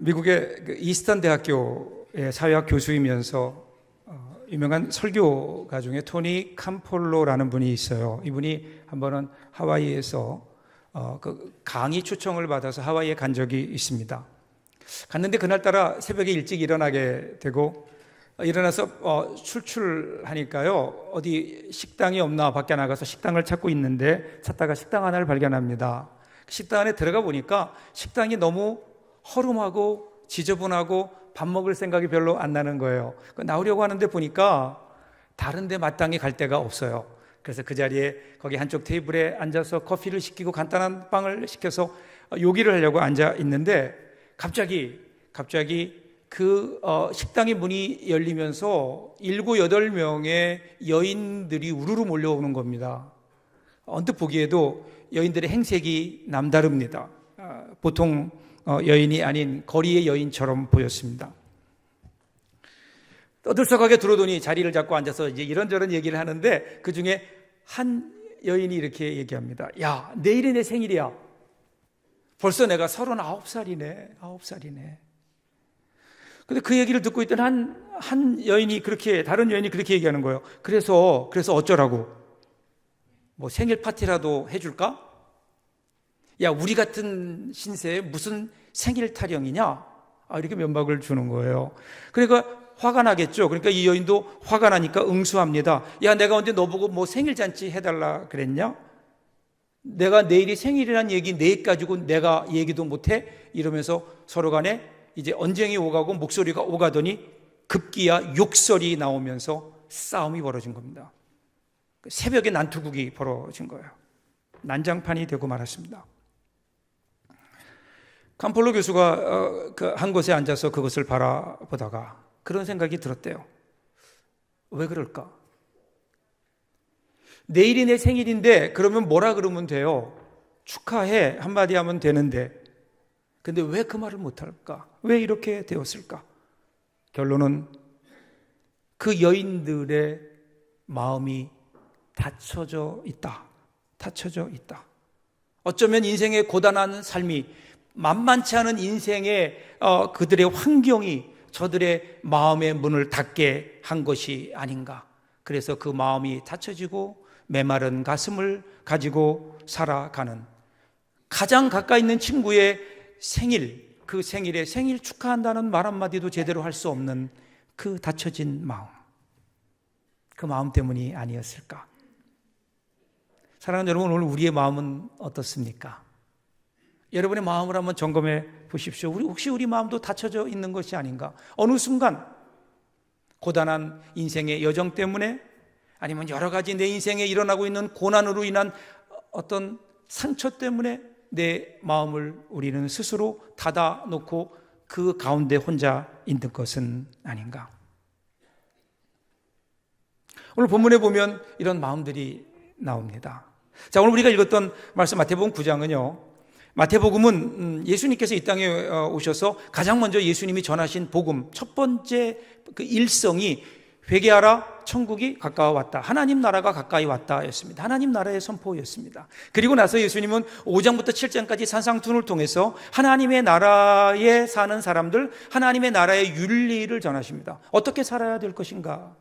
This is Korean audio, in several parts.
미국의 그 이스턴 대학교의 사회학 교수이면서 유명한 설교가 중에 토니 캄폴로라는 분이 있어요. 이분이 한 번은 하와이에서 그 강의 초청을 받아서 하와이에 간 적이 있습니다. 갔는데 그날따라 새벽에 일찍 일어나게 되고 일어나서 출출하니까요, 어디 식당이 없나 밖에 나가서 식당을 찾고 있는데 찾다가 식당 하나를 발견합니다. 식당 안에 들어가 보니까 식당이 너무 허름하고 지저분하고 밥 먹을 생각이 별로 안 나는 거예요. 나오려고 하는데 보니까 다른 데 마땅히 갈 데가 없어요. 그래서 그 자리에 거기 한쪽 테이블에 앉아서 커피를 시키고 간단한 빵을 시켜서 요기를 하려고 앉아 있는데 갑자기 그 식당의 문이 열리면서 7, 8명의 여인들이 우르르 몰려오는 겁니다. 언뜻 보기에도 여인들의 행색이 남다릅니다. 보통 여인이 아닌 거리의 여인처럼 보였습니다. 떠들썩하게 들어오더니 자리를 잡고 앉아서 이제 이런저런 얘기를 하는데 그 중에 한 여인이 이렇게 얘기합니다. 야, 내일이 내 생일이야. 벌써 내가 39살이네. 9살이네. 근데 그 얘기를 듣고 있던 한 여인이 다른 여인이 그렇게 얘기하는 거예요. 그래서 어쩌라고? 뭐 생일 파티라도 해줄까? 야, 우리 같은 신세에 무슨 생일 타령이냐? 이렇게 면박을 주는 거예요. 그러니까 화가 나겠죠. 그러니까 이 여인도 화가 나니까 응수합니다. 야, 내가 언제 너보고 뭐 생일 잔치 해달라 그랬냐? 내가 내일이 생일이란 얘기 내일 가지고 내가 얘기도 못해? 이러면서 서로 간에 이제 언쟁이 오가고 목소리가 오가더니 급기야 욕설이 나오면서 싸움이 벌어진 겁니다. 새벽에 난투극이 벌어진 거예요. 난장판이 되고 말았습니다. 캄폴로 교수가 한 곳에 앉아서 그것을 바라보다가 그런 생각이 들었대요. 왜 그럴까? 내일이 내 생일인데 그러면 뭐라 그러면 돼요? 축하해 한마디 하면 되는데 근데 왜 그 말을 못할까? 왜 이렇게 되었을까? 결론은 그 여인들의 마음이 닫혀져 있다. 어쩌면 인생의 고단한 삶이 만만치 않은 인생의 그들의 환경이 저들의 마음의 문을 닫게 한 것이 아닌가. 그래서 그 마음이 닫혀지고 메마른 가슴을 가지고 살아가는 가장 가까이 있는 친구의 생일, 그 생일에 생일 축하한다는 말 한마디도 제대로 할 수 없는 그 닫혀진 마음, 그 마음 때문이 아니었을까. 사랑하는 여러분, 오늘 우리의 마음은 어떻습니까? 여러분의 마음을 한번 점검해 보십시오. 혹시 우리 마음도 닫혀져 있는 것이 아닌가? 어느 순간 고단한 인생의 여정 때문에 아니면 여러 가지 내 인생에 일어나고 있는 고난으로 인한 어떤 상처 때문에 내 마음을 우리는 스스로 닫아놓고 그 가운데 혼자 있는 것은 아닌가? 오늘 본문에 보면 이런 마음들이 나옵니다. 자, 오늘 우리가 읽었던 말씀 마태복음 9장은요. 마태복음은 예수님께서 이 땅에 오셔서 가장 먼저 예수님이 전하신 복음 첫 번째 그 일성이 회개하라, 천국이 가까워왔다. 하나님 나라가 가까이 왔다 였습니다. 하나님 나라의 선포였습니다. 그리고 나서 예수님은 5장부터 7장까지 산상순을 통해서 하나님의 나라에 사는 사람들, 하나님의 나라의 윤리를 전하십니다. 어떻게 살아야 될 것인가?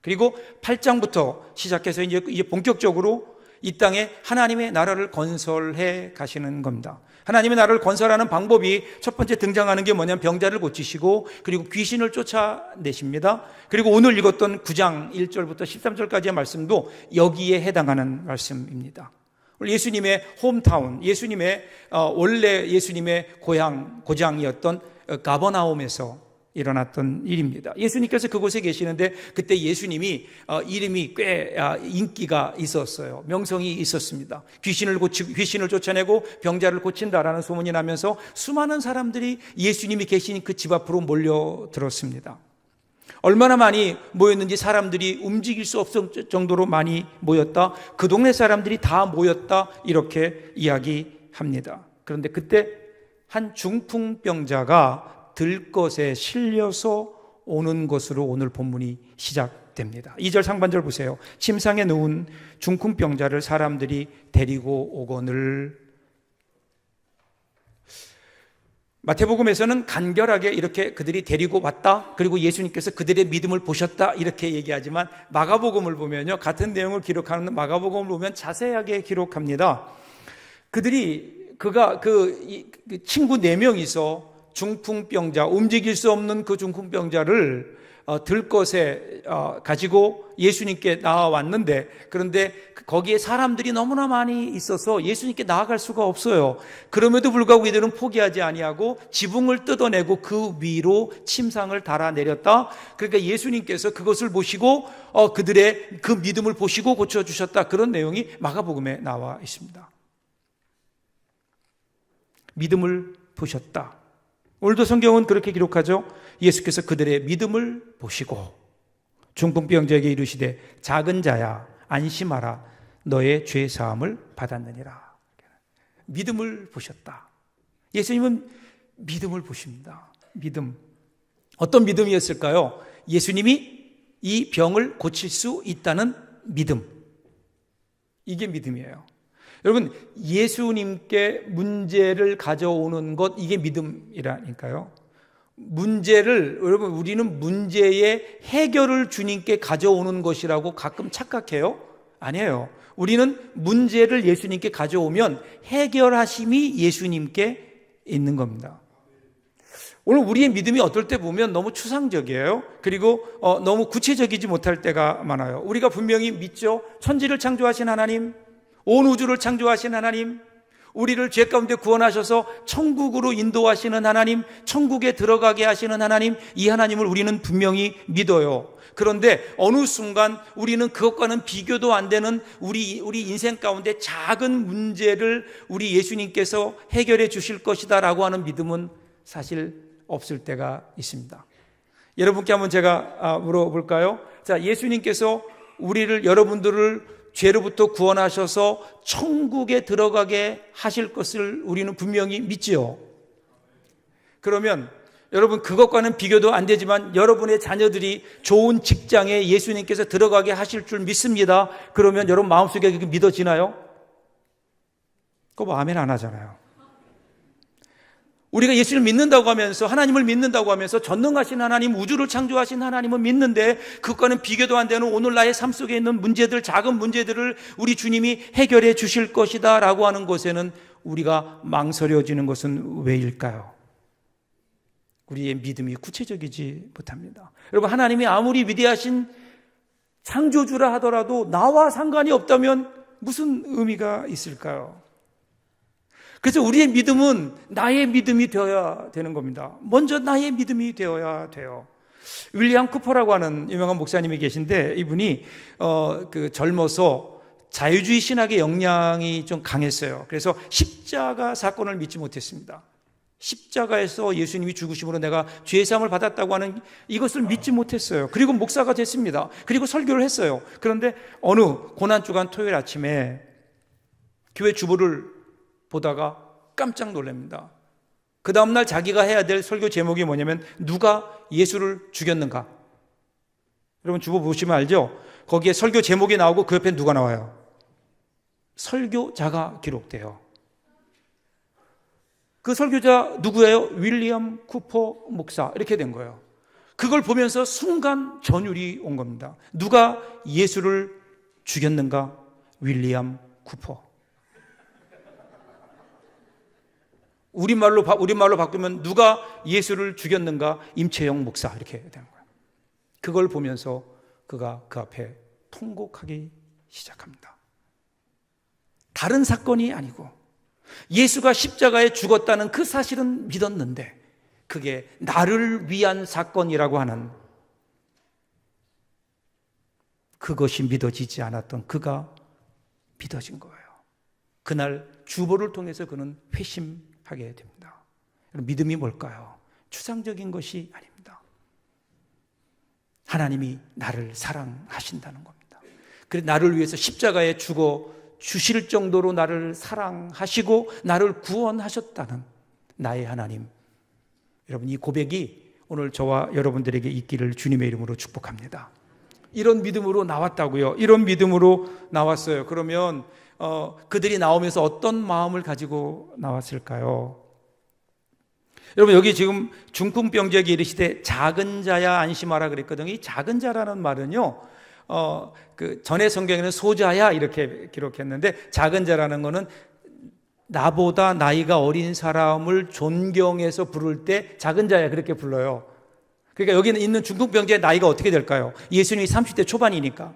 그리고 8장부터 시작해서 이제 본격적으로 이 땅에 하나님의 나라를 건설해 가시는 겁니다. 하나님의 나라를 건설하는 방법이 첫 번째 등장하는 게 뭐냐면 병자를 고치시고 그리고 귀신을 쫓아내십니다. 그리고 오늘 읽었던 9장 1절부터 13절까지의 말씀도 여기에 해당하는 말씀입니다. 예수님의 홈타운, 원래 예수님의 고장이었던 가버나움에서 일어났던 일입니다. 예수님께서 그곳에 계시는데 그때 예수님이 이름이 꽤 인기가 있었어요. 명성이 있었습니다. 귀신을 쫓아내고 병자를 고친다라는 소문이 나면서 수많은 사람들이 예수님이 계신 그 집 앞으로 몰려들었습니다. 얼마나 많이 모였는지 사람들이 움직일 수 없을 정도로 많이 모였다. 그 동네 사람들이 다 모였다. 이렇게 이야기합니다. 그런데 그때 한 중풍병자가 들것에 실려서 오는 것으로 오늘 본문이 시작됩니다. 2절 상반절 보세요. 침상에 누운 중풍병자를 사람들이 데리고 오거늘 마태복음에서는 간결하게 이렇게 그들이 데리고 왔다, 그리고 예수님께서 그들의 믿음을 보셨다, 이렇게 얘기하지만 마가복음을 보면요, 같은 내용을 기록하는 마가복음을 보면 자세하게 기록합니다. 그가 그 친구 4명이서 중풍병자, 움직일 수 없는 그 중풍병자를 들것에 가지고 예수님께 나와왔는데, 그런데 거기에 사람들이 너무나 많이 있어서 예수님께 나아갈 수가 없어요. 그럼에도 불구하고 이들은 포기하지 아니하고 지붕을 뜯어내고 그 위로 침상을 달아내렸다. 그러니까 예수님께서 그것을 보시고 그들의 그 믿음을 보시고 고쳐주셨다. 그런 내용이 마가복음에 나와 있습니다. 믿음을 보셨다. 오늘도 성경은 그렇게 기록하죠. 예수께서 그들의 믿음을 보시고 중풍병자에게 이르시되 작은 자야 안심하라 너의 죄 사함을 받았느니라. 믿음을 보셨다. 예수님은 믿음을 보십니다. 믿음. 어떤 믿음이었을까요? 예수님이 이 병을 고칠 수 있다는 믿음. 이게 믿음이에요. 여러분, 예수님께 문제를 가져오는 것, 이게 믿음이라니까요. 여러분, 우리는 문제의 해결을 주님께 가져오는 것이라고 가끔 착각해요. 아니에요. 우리는 문제를 예수님께 가져오면 해결하심이 예수님께 있는 겁니다. 오늘 우리의 믿음이 어떨 때 보면 너무 추상적이에요. 그리고 너무 구체적이지 못할 때가 많아요. 우리가 분명히 믿죠. 천지를 창조하신 하나님, 온 우주를 창조하신 하나님, 우리를 죄 가운데 구원하셔서 천국으로 인도하시는 하나님, 천국에 들어가게 하시는 하나님, 이 하나님을 우리는 분명히 믿어요. 그런데 어느 순간 우리는 그것과는 비교도 안 되는 우리 인생 가운데 작은 문제를 우리 예수님께서 해결해 주실 것이다 라고 하는 믿음은 사실 없을 때가 있습니다. 여러분께 한번 제가 물어볼까요? 자, 예수님께서 여러분들을 죄로부터 구원하셔서 천국에 들어가게 하실 것을 우리는 분명히 믿지요. 그러면 여러분, 그것과는 비교도 안 되지만 여러분의 자녀들이 좋은 직장에 예수님께서 들어가게 하실 줄 믿습니다. 그러면 여러분 마음속에 그게 믿어지나요? 그거 뭐 아멘 안 하잖아요. 우리가 예수를 믿는다고 하면서, 하나님을 믿는다고 하면서 전능하신 하나님, 우주를 창조하신 하나님은 믿는데 그것과는 비교도 안 되는 오늘 나의 삶 속에 있는 문제들, 작은 문제들을 우리 주님이 해결해 주실 것이다 라고 하는 것에는 우리가 망설여지는 것은 왜일까요? 우리의 믿음이 구체적이지 못합니다. 여러분, 하나님이 아무리 위대하신 창조주라 하더라도 나와 상관이 없다면 무슨 의미가 있을까요? 그래서 우리의 믿음은 나의 믿음이 되어야 되는 겁니다. 먼저 나의 믿음이 되어야 돼요. 윌리엄 쿠퍼라고 하는 유명한 목사님이 계신데, 이분이 젊어서 자유주의 신학의 영향이 좀 강했어요. 그래서 십자가 사건을 믿지 못했습니다. 십자가에서 예수님이 죽으심으로 내가 죄 사함을 받았다고 하는 이것을 믿지 못했어요. 그리고 목사가 됐습니다. 그리고 설교를 했어요. 그런데 어느 고난주간 토요일 아침에 교회 주보를 보다가 깜짝 놀랍니다. 그 다음날 자기가 해야 될 설교 제목이 뭐냐면 누가 예수를 죽였는가. 여러분 주보 보시면 알죠? 거기에 설교 제목이 나오고 그 옆에 누가 나와요? 설교자가 기록돼요. 그 설교자 누구예요? 윌리엄 쿠퍼 목사. 이렇게 된 거예요. 그걸 보면서 순간 전율이 온 겁니다. 누가 예수를 죽였는가? 윌리엄 쿠퍼. 우리말로 바꾸면 누가 예수를 죽였는가? 임채영 목사. 이렇게 된 거예요. 그걸 보면서 그가 그 앞에 통곡하기 시작합니다. 다른 사건이 아니고 예수가 십자가에 죽었다는 그 사실은 믿었는데 그게 나를 위한 사건이라고 하는 그것이 믿어지지 않았던 그가 믿어진 거예요. 그날 주보를 통해서 그는 회심하게 됩니다. 믿음이 뭘까요? 추상적인 것이 아닙니다. 하나님이 나를 사랑하신다는 겁니다. 그래서 나를 위해서 십자가에 죽어 주실 정도로 나를 사랑하시고 나를 구원하셨다는 나의 하나님. 여러분, 이 고백이 오늘 저와 여러분들에게 있기를 주님의 이름으로 축복합니다. 이런 믿음으로 나왔다고요. 이런 믿음으로 나왔어요. 그러면 그들이 나오면서 어떤 마음을 가지고 나왔을까요? 여러분, 여기 지금 중풍병자에게 이르시되 작은 자야 안심하라 그랬거든요. 이 작은 자라는 말은요, 그 전에 성경에는 소자야 이렇게 기록했는데, 작은 자라는 거는 나보다 나이가 어린 사람을 존경해서 부를 때 작은 자야 그렇게 불러요. 그러니까 여기는 있는 중풍병자의 나이가 어떻게 될까요? 예수님이 30대 초반이니까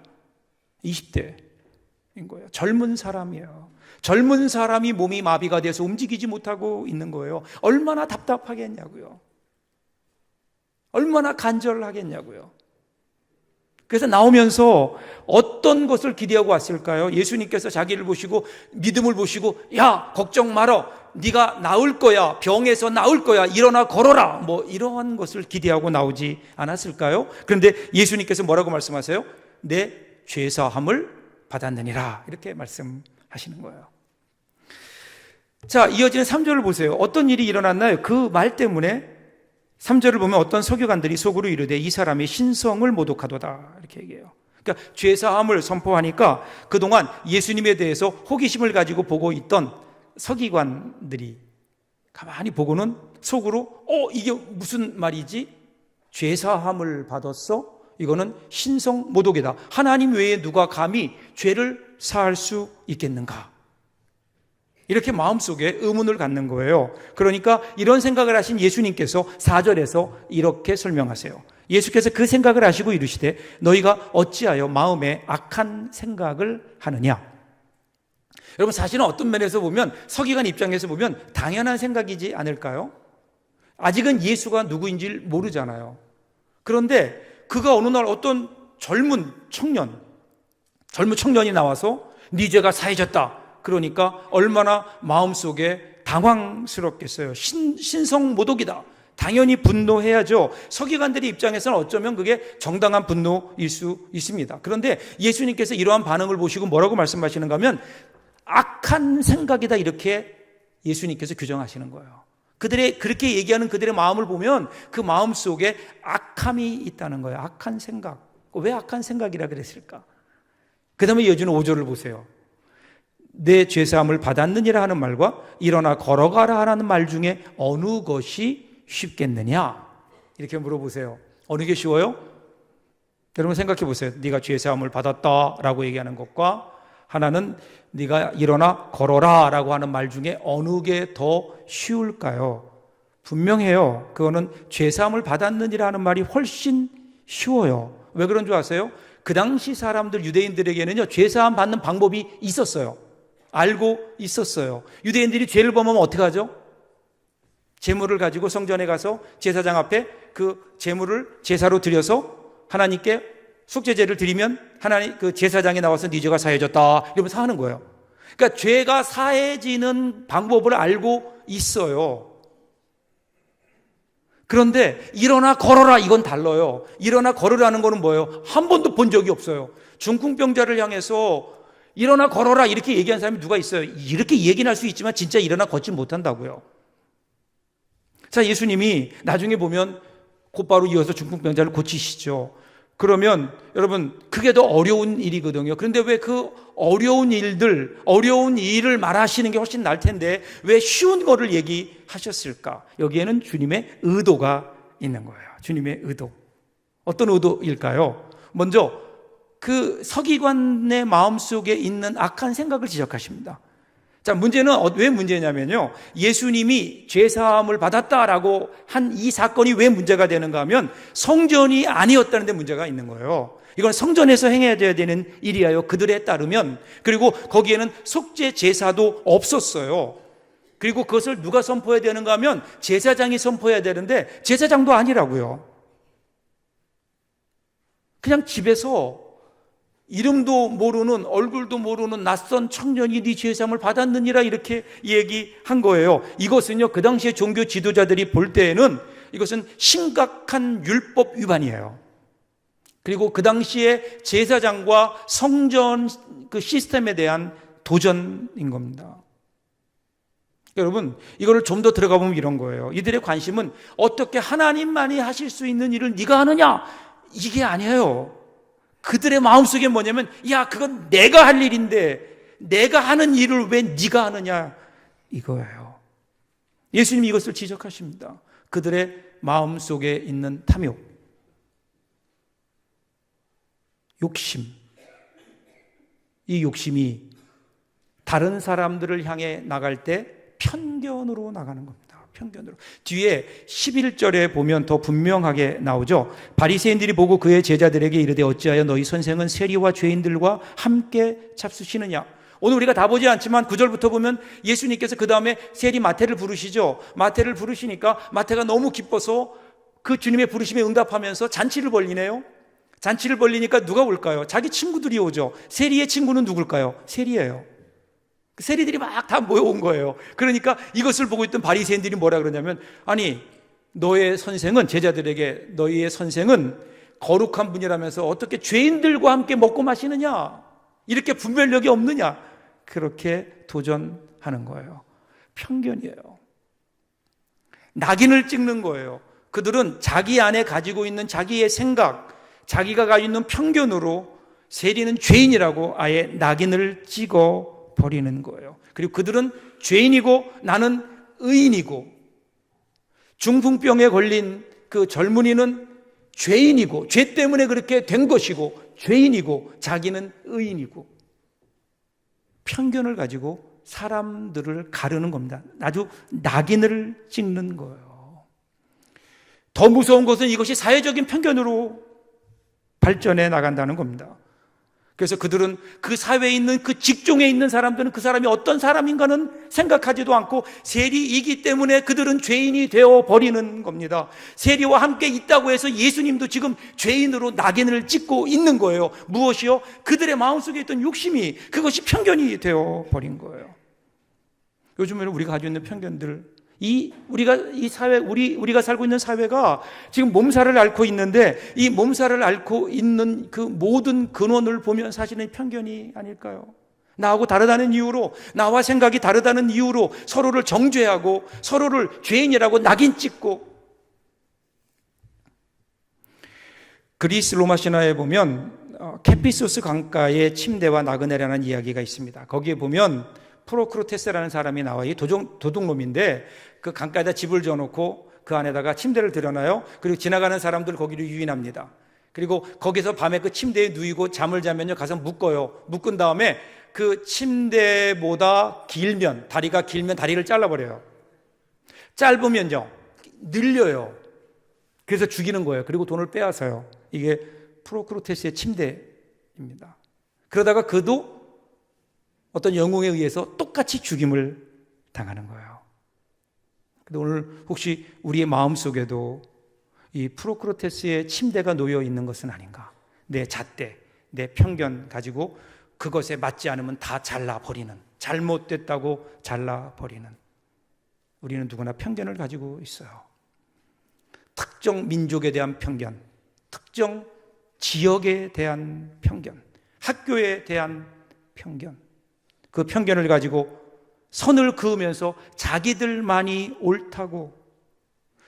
20대인 거예요. 젊은 사람이에요. 젊은 사람이 몸이 마비가 돼서 움직이지 못하고 있는 거예요. 얼마나 답답하겠냐고요. 얼마나 간절하겠냐고요. 그래서 나오면서 어떤 것을 기대하고 왔을까요? 예수님께서 자기를 보시고 믿음을 보시고, 야, 걱정 말어, 네가 나을 거야, 병에서 나을 거야, 일어나 걸어라, 뭐 이러한 것을 기대하고 나오지 않았을까요? 그런데 예수님께서 뭐라고 말씀하세요? 내 죄사함을 받았느니라, 이렇게 말씀하시는 거예요. 자, 이어지는 3절을 보세요. 어떤 일이 일어났나요? 그 말 때문에 3절을 보면 어떤 서기관들이 속으로 이르되 이 사람이 신성을 모독하도다, 이렇게 얘기해요. 그러니까 죄사함을 선포하니까 그동안 예수님에 대해서 호기심을 가지고 보고 있던 서기관들이 가만히 보고는 속으로 이게 무슨 말이지? 죄사함을 받았어? 이거는 신성 모독이다. 하나님 외에 누가 감히 죄를 사할 수 있겠는가? 이렇게 마음속에 의문을 갖는 거예요. 그러니까 이런 생각을 하신 예수님께서 4절에서 이렇게 설명하세요. 예수께서 그 생각을 하시고 이르시되 너희가 어찌하여 마음에 악한 생각을 하느냐. 여러분, 사실은 어떤 면에서 보면, 서기관 입장에서 보면 당연한 생각이지 않을까요? 아직은 예수가 누구인지 모르잖아요. 그런데 그가 어느 날 어떤 젊은 청년이 나와서 네 죄가 사해졌다. 그러니까 얼마나 마음속에 당황스럽겠어요. 신성 모독이다. 당연히 분노해야죠. 서기관들의 입장에서는 어쩌면 그게 정당한 분노일 수 있습니다. 그런데 예수님께서 이러한 반응을 보시고 뭐라고 말씀하시는가 하면 악한 생각이다, 이렇게 예수님께서 규정하시는 거예요. 그렇게 얘기하는 그들의 마음을 보면 그 마음 속에 악함이 있다는 거예요. 악한 생각. 왜 악한 생각이라 그랬을까? 그 다음에 이어지는 5절을 보세요. 내 죄사함을 받았느니라 하는 말과 일어나 걸어가라 하는 말 중에 어느 것이 쉽겠느냐? 이렇게 물어보세요. 어느 게 쉬워요? 여러분 생각해 보세요. 네가 죄사함을 받았다라고 얘기하는 것과 하나는 네가 일어나 걸어라 라고 하는 말 중에 어느 게 더 쉬울까요? 분명해요. 그거는 죄사함을 받았느니라 하는 말이 훨씬 쉬워요. 왜 그런 줄 아세요? 그 당시 사람들, 유대인들에게는요, 죄사함 받는 방법이 있었어요. 알고 있었어요. 유대인들이 죄를 범하면 어떻게 하죠? 제물을 가지고 성전에 가서 제사장 앞에 그 제물을 제사로 드려서 하나님께 속죄제를 드리면 하나님 그 제사장이 나와서 네 죄가 사해졌다 이러면서 하는 거예요. 그러니까 죄가 사해지는 방법을 알고 있어요. 그런데 일어나 걸어라, 이건 달라요. 일어나 걸으라는 거는 뭐예요? 한 번도 본 적이 없어요. 중풍병자를 향해서 일어나 걸어라 이렇게 얘기한 사람이 누가 있어요? 이렇게 얘기는 할 수 있지만 진짜 일어나 걷지 못한다고요. 자, 예수님이 나중에 보면 곧바로 이어서 중풍병자를 고치시죠. 그러면 여러분, 그게 더 어려운 일이거든요. 그런데 왜 그 어려운 일을 말하시는 게 훨씬 나을 텐데 왜 쉬운 거를 얘기하셨을까? 여기에는 주님의 의도가 있는 거예요. 주님의 의도. 어떤 의도일까요? 먼저 그 서기관의 마음속에 있는 악한 생각을 지적하십니다. 자, 문제는 왜 문제냐면요, 예수님이 죄사함을 받았다라고 한 이 사건이 왜 문제가 되는가 하면 성전이 아니었다는 데 문제가 있는 거예요. 이건 성전에서 행해야 되는 일이에요, 그들에 따르면. 그리고 거기에는 속죄 제사도 없었어요. 그리고 그것을 누가 선포해야 되는가 하면 제사장이 선포해야 되는데 제사장도 아니라고요. 그냥 집에서 이름도 모르는, 얼굴도 모르는 낯선 청년이 네 죄사함을 받았느니라 이렇게 얘기한 거예요. 이것은요, 그 당시에 종교 지도자들이 볼 때에는 이것은 심각한 율법 위반이에요. 그리고 그 당시에 제사장과 성전 그 시스템에 대한 도전인 겁니다. 여러분, 이거를 좀 더 들어가 보면 이런 거예요. 이들의 관심은 어떻게 하나님만이 하실 수 있는 일을 네가 하느냐, 이게 아니에요. 그들의 마음속에 뭐냐면, 야, 그건 내가 할 일인데 내가 하는 일을 왜 네가 하느냐, 이거예요. 예수님이 이것을 지적하십니다. 그들의 마음 속에 있는 탐욕, 욕심, 이 욕심이 다른 사람들을 향해 나갈 때 편견으로 나가는 겁니다. 편견으로. 뒤에 11절에 보면 더 분명하게 나오죠. 바리새인들이 보고 그의 제자들에게 이르되 어찌하여 너희 선생은 세리와 죄인들과 함께 잡수시느냐. 오늘 우리가 다 보지 않지만 9절부터 보면 예수님께서 그 다음에 세리 마태를 부르시죠. 마태를 부르시니까 마태가 너무 기뻐서 그 주님의 부르심에 응답하면서 잔치를 벌리네요. 잔치를 벌리니까 누가 올까요? 자기 친구들이 오죠. 세리의 친구는 누굴까요? 세리예요. 세리들이 막 다 모여온 거예요. 그러니까 이것을 보고 있던 바리새인들이 뭐라 그러냐면, 아니 너의 선생은, 제자들에게 너희의 선생은 거룩한 분이라면서 어떻게 죄인들과 함께 먹고 마시느냐, 이렇게 분별력이 없느냐, 그렇게 도전하는 거예요. 편견이에요. 낙인을 찍는 거예요. 그들은 자기 안에 가지고 있는 자기의 생각, 자기가 가지고 있는 편견으로 세리는 죄인이라고 아예 낙인을 찍어 버리는 거예요. 그리고 그들은 죄인이고 나는 의인이고, 중풍병에 걸린 그 젊은이는 죄인이고 죄 때문에 그렇게 된 것이고 죄인이고 자기는 의인이고, 편견을 가지고 사람들을 가르는 겁니다. 아주 낙인을 찍는 거예요. 더 무서운 것은 이것이 사회적인 편견으로 발전해 나간다는 겁니다. 그래서 그들은 그 사회에 있는, 그 직종에 있는 사람들은 그 사람이 어떤 사람인가는 생각하지도 않고 세리이기 때문에 그들은 죄인이 되어 버리는 겁니다. 세리와 함께 있다고 해서 예수님도 지금 죄인으로 낙인을 찍고 있는 거예요. 무엇이요? 그들의 마음속에 있던 욕심이, 그것이 편견이 되어 버린 거예요. 요즘에는 우리가 가지고 있는 편견들, 우리가 살고 있는 사회가 지금 몸살을 앓고 있는데, 이 몸살을 앓고 있는 그 모든 근원을 보면 사실은 편견이 아닐까요? 나하고 다르다는 이유로, 나와 생각이 다르다는 이유로 서로를 정죄하고 서로를 죄인이라고 낙인 찍고. 그리스 로마 신화에 보면 캐피소스 강가의 침대와 나그네라는 이야기가 있습니다. 거기에 보면 프로크루테스라는 사람이 나와, 이 도둑놈인데 그 강가에다 집을 지어놓고 그 안에다가 침대를 들여놔요. 그리고 지나가는 사람들 거기를 유인합니다. 그리고 거기서 밤에 그 침대에 누이고 잠을 자면요, 가서 묶어요. 묶은 다음에 그 침대보다 길면, 다리가 길면 다리를 잘라버려요. 짧으면요 늘려요. 그래서 죽이는 거예요. 그리고 돈을 빼앗아요. 이게 프로크루테스의 침대입니다. 그러다가 그도 어떤 영웅에 의해서 똑같이 죽임을 당하는 거예요. 근데 오늘 혹시 우리의 마음속에도 이 프로크루테스의 침대가 놓여 있는 것은 아닌가? 내 잣대, 내 편견 가지고 그것에 맞지 않으면 다 잘라버리는, 잘못됐다고 잘라버리는, 우리는 누구나 편견을 가지고 있어요. 특정 민족에 대한 편견, 특정 지역에 대한 편견, 학교에 대한 편견, 그 편견을 가지고 선을 그으면서 자기들만이 옳다고,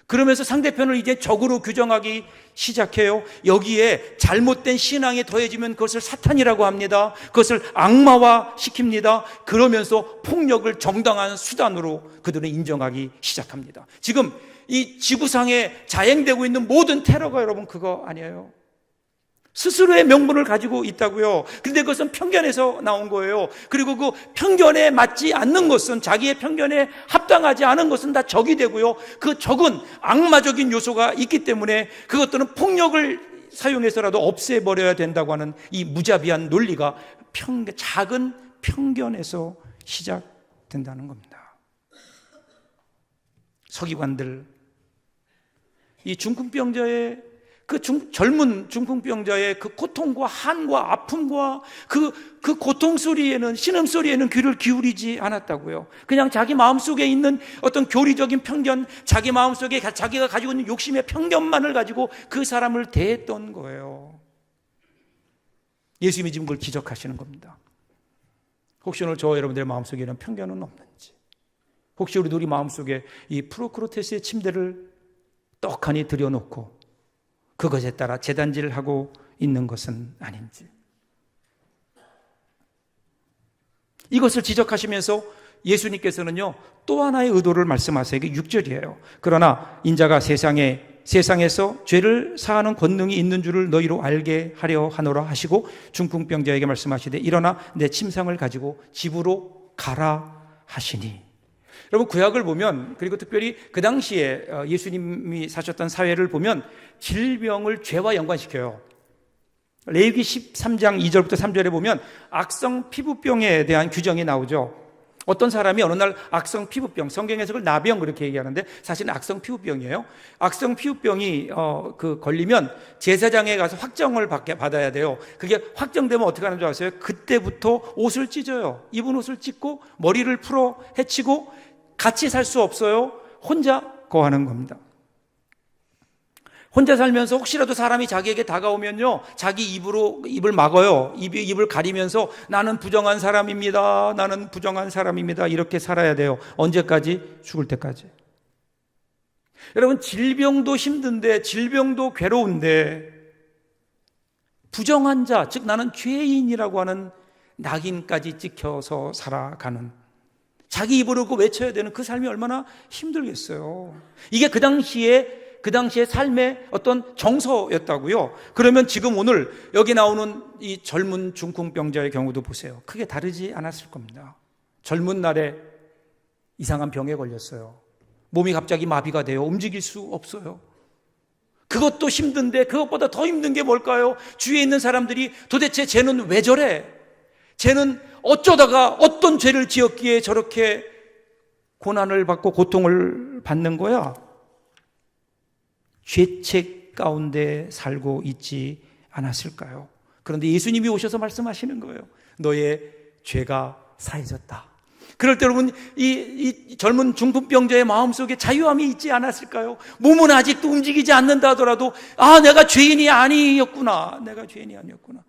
그러면서 상대편을 이제 적으로 규정하기 시작해요. 여기에 잘못된 신앙이 더해지면 그것을 사탄이라고 합니다. 그것을 악마화 시킵니다. 그러면서 폭력을 정당한 수단으로 그들은 인정하기 시작합니다. 지금 이 지구상에 자행되고 있는 모든 테러가 여러분 그거 아니에요? 스스로의 명분을 가지고 있다고요. 그런데 그것은 편견에서 나온 거예요. 그리고 그 편견에 맞지 않는 것은, 자기의 편견에 합당하지 않은 것은 다 적이 되고요. 그 적은 악마적인 요소가 있기 때문에 그것들은 폭력을 사용해서라도 없애버려야 된다고 하는 이 무자비한 논리가 작은 편견에서 시작된다는 겁니다. 서기관들, 이 중풍병자의 젊은 중풍병자의 그 고통과 한과 아픔과 그 고통 소리에는, 신음 소리에는 귀를 기울이지 않았다고요. 그냥 자기 마음속에 있는 어떤 교리적인 편견, 자기 마음속에 자기가 가지고 있는 욕심의 편견만을 가지고 그 사람을 대했던 거예요. 예수님이 지금 그걸 지적하시는 겁니다. 혹시 오늘 저와 여러분들의 마음속에 이런 편견은 없는지, 혹시 우리 마음속에 이 프로크루테스의 침대를 떡하니 들여놓고 그것에 따라 재단질을 하고 있는 것은 아닌지, 이것을 지적하시면서 예수님께서는요, 또 하나의 의도를 말씀하세요. 이게 6절이에요. 그러나 인자가 세상에서 죄를 사하는 권능이 있는 줄을 너희로 알게 하려 하노라 하시고 중풍병자에게 말씀하시되 일어나 내 침상을 가지고 집으로 가라 하시니. 여러분, 구약을 보면, 그리고 특별히 그 당시에 예수님이 사셨던 사회를 보면 질병을 죄와 연관시켜요. 레위기 13장 2절부터 3절에 보면 악성 피부병에 대한 규정이 나오죠. 어떤 사람이 어느 날 악성 피부병, 성경에서 그걸 나병 그렇게 얘기하는데 사실은 악성 피부병이에요. 악성 피부병이 걸리면 제사장에 가서 확정을 받아야 돼요. 그게 확정되면 어떻게 하는 줄 아세요? 그때부터 옷을 찢어요. 입은 옷을 찢고 머리를 풀어 헤치고 같이 살 수 없어요. 혼자 거하는 겁니다. 혼자 살면서 혹시라도 사람이 자기에게 다가오면요, 자기 입을 막아요. 입을 가리면서 나는 부정한 사람입니다. 나는 부정한 사람입니다. 이렇게 살아야 돼요. 언제까지? 죽을 때까지. 여러분, 질병도 힘든데, 질병도 괴로운데, 부정한 자, 즉 나는 죄인이라고 하는 낙인까지 찍혀서 살아가는, 자기 입으로 외쳐야 되는 그 삶이 얼마나 힘들겠어요. 이게 그 당시에 삶의 어떤 정서였다고요. 그러면 지금 오늘 여기 나오는 이 젊은 중풍병자의 경우도 보세요. 크게 다르지 않았을 겁니다. 젊은 날에 이상한 병에 걸렸어요. 몸이 갑자기 마비가 돼요. 움직일 수 없어요. 그것도 힘든데 그것보다 더 힘든 게 뭘까요? 주위에 있는 사람들이 도대체 쟤는 왜 저래? 쟤는 어쩌다가 어떤 죄를 지었기에 저렇게 고난을 받고 고통을 받는 거야? 죄책 가운데 살고 있지 않았을까요? 그런데 예수님이 오셔서 말씀하시는 거예요. 너의 죄가 사해졌다. 그럴 때 여러분, 이 젊은 중풍병자의 마음속에 자유함이 있지 않았을까요? 몸은 아직도 움직이지 않는다 하더라도 내가 죄인이 아니었구나. 내가 죄인이 아니었구나.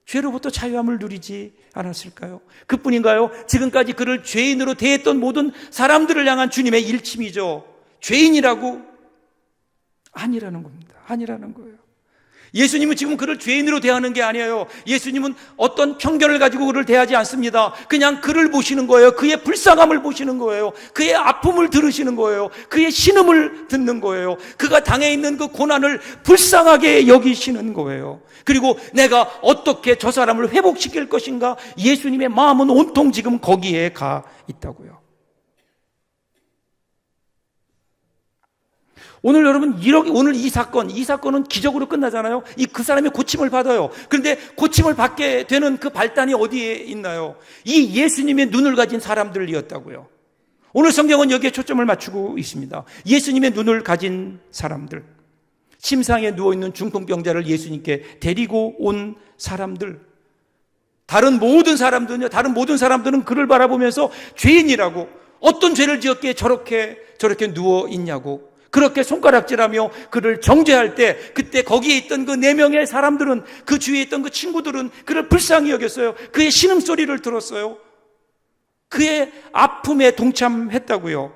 죄로부터 자유함을 누리지 않았을까요? 그뿐인가요? 지금까지 그를 죄인으로 대했던 모든 사람들을 향한 주님의 일침이죠. 죄인이라고 아니라는 겁니다. 아니라는 거예요. 예수님은 지금 그를 죄인으로 대하는 게 아니에요. 예수님은 어떤 편견을 가지고 그를 대하지 않습니다. 그냥 그를 보시는 거예요. 그의 불쌍함을 보시는 거예요. 그의 아픔을 들으시는 거예요. 그의 신음을 듣는 거예요. 그가 당해 있는 그 고난을 불쌍하게 여기시는 거예요. 그리고 내가 어떻게 저 사람을 회복시킬 것인가? 예수님의 마음은 온통 지금 거기에 가 있다고요. 오늘 여러분, 오늘 이 사건은 기적으로 끝나잖아요. 그 사람이 고침을 받아요. 그런데 고침을 받게 되는 그 발단이 어디에 있나요? 이 예수님의 눈을 가진 사람들이었다고요. 오늘 성경은 여기에 초점을 맞추고 있습니다. 예수님의 눈을 가진 사람들, 침상에 누워있는 중풍병자를 예수님께 데리고 온 사람들, 다른 모든 사람들은 그를 바라보면서 죄인이라고, 어떤 죄를 지었기에 저렇게 누워있냐고, 그렇게 손가락질하며 그를 정죄할 때, 그때 거기에 있던 그 4명의 사람들은, 그 주위에 있던 그 친구들은 그를 불쌍히 여겼어요. 그의 신음소리를 들었어요. 그의 아픔에 동참했다고요.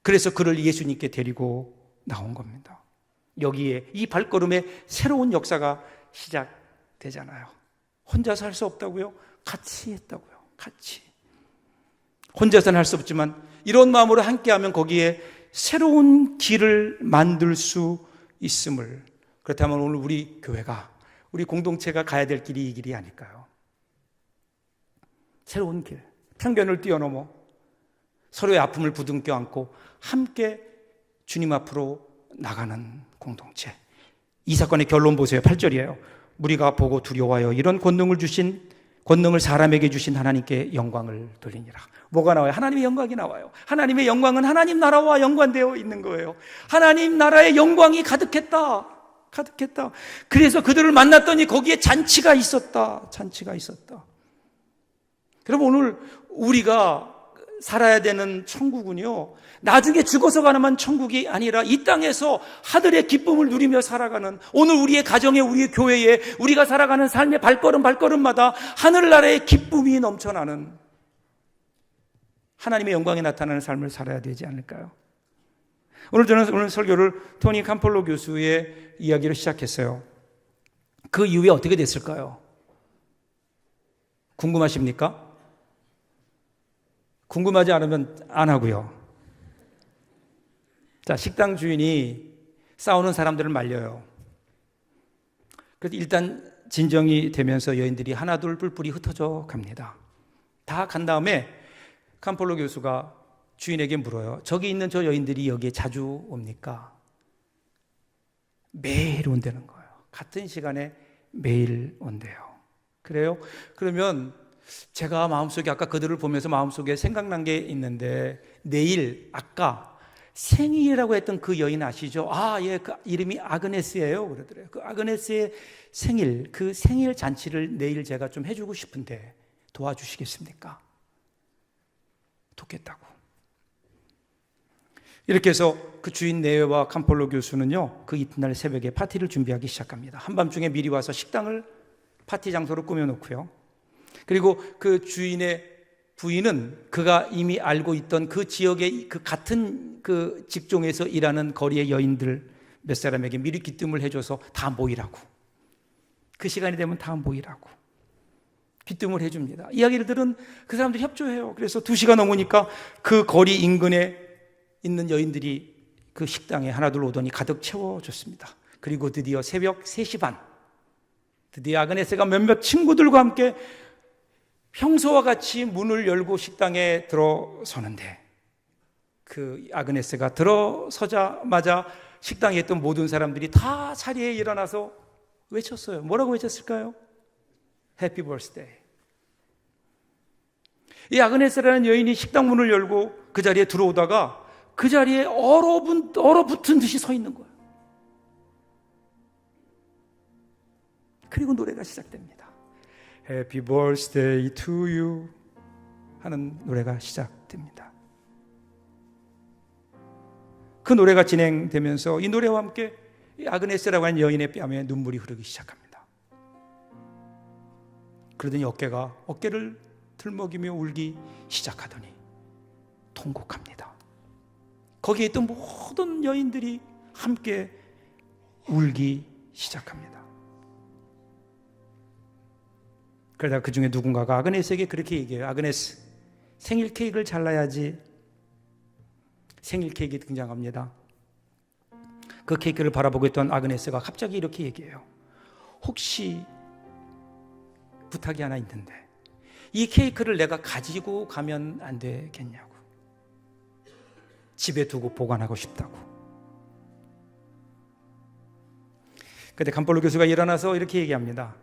그래서 그를 예수님께 데리고 나온 겁니다. 여기에 이 발걸음에 새로운 역사가 시작되잖아요. 혼자서 할 수 없다고요? 같이 했다고요. 같이. 혼자서는 할 수 없지만 이런 마음으로 함께하면 거기에 새로운 길을 만들 수 있음을. 그렇다면 오늘 우리 교회가, 우리 공동체가 가야 될 길이 이 길이 아닐까요? 새로운 길, 편견을 뛰어넘어 서로의 아픔을 부둥켜 안고 함께 주님 앞으로 나가는 공동체. 이 사건의 결론 보세요. 8절이에요. 무리가 보고 두려워하여 이런 권능을 사람에게 주신 하나님께 영광을 돌리니라. 뭐가 나와요? 하나님의 영광이 나와요. 하나님의 영광은 하나님 나라와 연관되어 있는 거예요. 하나님 나라의 영광이 가득했다. 그래서 그들을 만났더니 거기에 잔치가 있었다. 여러분, 오늘 우리가 살아야 되는 천국은요, 나중에 죽어서 가는 천국이 아니라 이 땅에서 하늘의 기쁨을 누리며 살아가는, 오늘 우리의 가정에, 우리의 교회에, 우리가 살아가는 삶의 발걸음마다 하늘나라의 기쁨이 넘쳐나는, 하나님의 영광이 나타나는 삶을 살아야 되지 않을까요? 저는 오늘 설교를 토니 캄폴로 교수의 이야기로 시작했어요. 그 이후에 어떻게 됐을까요? 궁금하십니까? 궁금하지 않으면 안 하고요. 자, 식당 주인이 싸우는 사람들을 말려요. 그래서 일단 진정이 되면서 여인들이 하나둘 뿔뿔이 흩어져 갑니다. 다 간 다음에 캄폴로 교수가 주인에게 물어요. 저기 있는 저 여인들이 여기에 자주 옵니까? 매일 온다는 거예요. 같은 시간에 매일 온대요. 그래요? 그러면 제가 마음속에 아까 그들을 보면서 마음속에 생각난 게 있는데, 내일 아까 생일이라고 했던 그 여인 아시죠? 아, 예, 그 이름이 아그네스예요. 그러더래요. 그 아그네스의 생일, 그 생일 잔치를 내일 제가 좀 해주고 싶은데 도와주시겠습니까? 돕겠다고. 이렇게 해서 그 주인 네웨와 캄폴로 교수는요, 그 이튿날 새벽에 파티를 준비하기 시작합니다. 한밤중에 미리 와서 식당을 파티 장소로 꾸며놓고요. 그리고 그 주인의 부인은 그가 이미 알고 있던 그 지역의 그 같은 그 직종에서 일하는 거리의 여인들 몇 사람에게 미리 귀뜸을 해줘서 다 모이라고. 그 시간이 되면 다 모이라고 귀뜸을 해줍니다. 이야기를 들은 그 사람들이 협조해요. 그래서 2시가 넘으니까 그 거리 인근에 있는 여인들이 그 식당에 하나둘 오더니 가득 채워졌습니다. 그리고 드디어 새벽 3시 반, 드디어 아그네스가 몇몇 친구들과 함께 평소와 같이 문을 열고 식당에 들어서는데, 그 아그네스가 들어서자마자 식당에 있던 모든 사람들이 다 자리에 일어나서 외쳤어요. 뭐라고 외쳤을까요? 해피 버스데이. 이 아그네스라는 여인이 식당 문을 열고 그 자리에 들어오다가 그 자리에 얼어붙은 듯이 서 있는 거예요. 그리고 노래가 시작됩니다. Happy birthday to you 하는 노래가 시작됩니다. 그 노래가 진행되면서 이 노래와 함께 아그네스라고 하는 여인의 뺨에 눈물이 흐르기 시작합니다. 그러더니 어깨를 들먹이며 울기 시작하더니 통곡합니다. 거기에 있던 모든 여인들이 함께 울기 시작합니다. 그러다 그 중에 누군가가 아그네스에게 그렇게 얘기해요. 아그네스, 생일 케이크를 잘라야지. 생일 케이크 등장합니다. 그 케이크를 바라보고 있던 아그네스가 갑자기 이렇게 얘기해요. 혹시 부탁이 하나 있는데 이 케이크를 내가 가지고 가면 안 되겠냐고. 집에 두고 보관하고 싶다고. 그때 캄폴로 교수가 일어나서 이렇게 얘기합니다.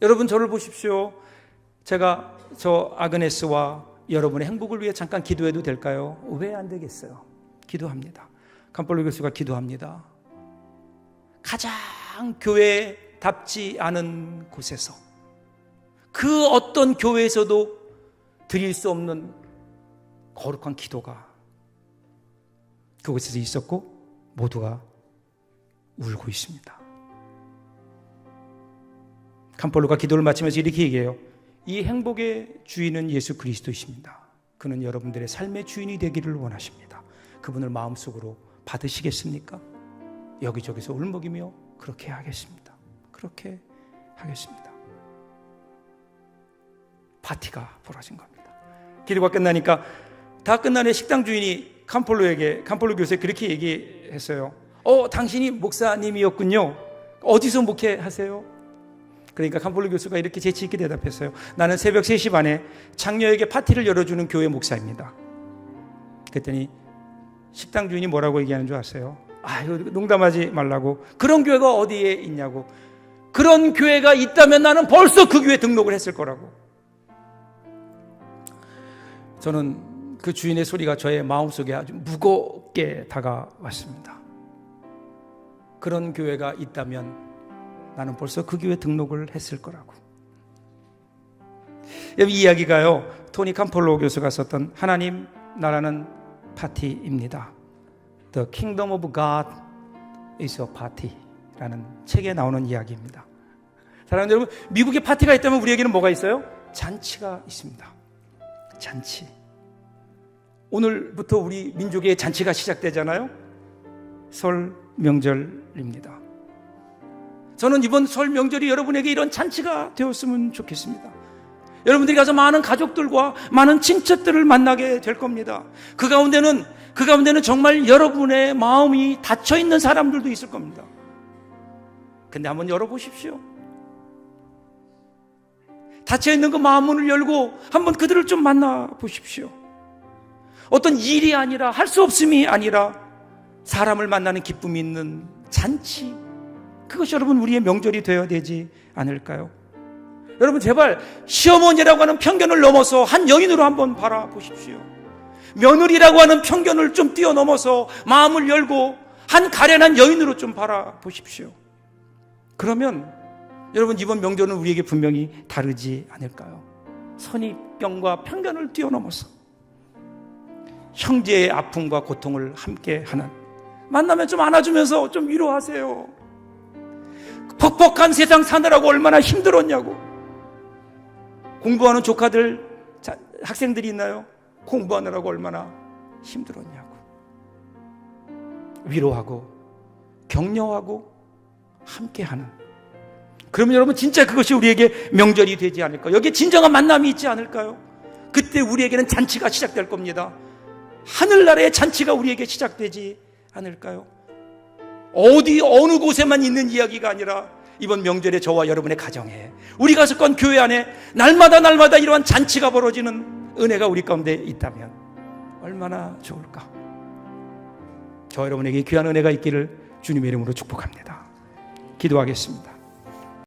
여러분, 저를 보십시오. 제가 저 아그네스와 여러분의 행복을 위해 잠깐 기도해도 될까요? 왜 안 되겠어요? 기도합니다. 캄폴로 교수가 기도합니다. 가장 교회답지 않은 곳에서, 그 어떤 교회에서도 드릴 수 없는 거룩한 기도가 그곳에서 있었고 모두가 울고 있습니다. 캄폴로가 기도를 마치면서 이렇게 얘기해요. 이 행복의 주인은 예수 그리스도이십니다. 그는 여러분들의 삶의 주인이 되기를 원하십니다. 그분을 마음속으로 받으시겠습니까? 여기저기서 울먹이며 그렇게 하겠습니다. 그렇게 하겠습니다. 파티가 벌어진 겁니다. 기도가 끝나니까 다 끝난 후에 식당 주인이 캄폴로 교수에 그렇게 얘기했어요. 당신이 목사님이었군요. 어디서 목회하세요? 그러니까 캄폴로 교수가 이렇게 재치 있게 대답했어요. 나는 새벽 3시 반에 장녀에게 파티를 열어주는 교회 목사입니다. 그랬더니 식당 주인이 뭐라고 얘기하는 줄 아세요? 농담하지 말라고. 그런 교회가 어디에 있냐고. 그런 교회가 있다면 나는 벌써 그 교회에 등록을 했을 거라고. 저는 그 주인의 소리가 저의 마음속에 아주 무겁게 다가왔습니다. 그런 교회가 있다면 나는 벌써 그 교회에 등록을 했을 거라고. 이 이야기가요, 토니 캄폴로 교수가 썼던 하나님 나라는 파티입니다. The Kingdom of God is a Party 라는 책에 나오는 이야기입니다. 사랑하는 여러분, 미국에 파티가 있다면 우리에게는 뭐가 있어요? 잔치가 있습니다. 잔치. 오늘부터 우리 민족의 잔치가 시작되잖아요. 설 명절입니다. 저는 이번 설 명절이 여러분에게 이런 잔치가 되었으면 좋겠습니다. 여러분들이 가서 많은 가족들과 많은 친척들을 만나게 될 겁니다. 그 가운데는 정말 여러분의 마음이 닫혀 있는 사람들도 있을 겁니다. 근데 한번 열어보십시오. 닫혀 있는 그 마음 문을 열고 한번 그들을 좀 만나보십시오. 어떤 일이 아니라, 할 수 없음이 아니라 사람을 만나는 기쁨이 있는 잔치, 그것이 여러분 우리의 명절이 되어야 되지 않을까요? 여러분 제발 시어머니라고 하는 편견을 넘어서 한 여인으로 한번 바라보십시오. 며느리라고 하는 편견을 좀 뛰어넘어서 마음을 열고 한 가련한 여인으로 좀 바라보십시오. 그러면 여러분 이번 명절은 우리에게 분명히 다르지 않을까요? 선입견과 편견을 뛰어넘어서 형제의 아픔과 고통을 함께하는, 만나면 좀 안아주면서 좀 위로하세요. 퍽퍽한 세상 사느라고 얼마나 힘들었냐고. 공부하는 조카들, 학생들이 있나요? 공부하느라고 얼마나 힘들었냐고. 위로하고 격려하고 함께하는, 그러면 여러분 진짜 그것이 우리에게 명절이 되지 않을까요? 여기에 진정한 만남이 있지 않을까요? 그때 우리에게는 잔치가 시작될 겁니다. 하늘나라의 잔치가 우리에게 시작되지 않을까요? 어느 곳에만 있는 이야기가 아니라 이번 명절에 저와 여러분의 가정에, 우리가 속한 교회 안에 날마다 이러한 잔치가 벌어지는 은혜가 우리 가운데 있다면 얼마나 좋을까. 저 여러분에게 귀한 은혜가 있기를 주님의 이름으로 축복합니다. 기도하겠습니다.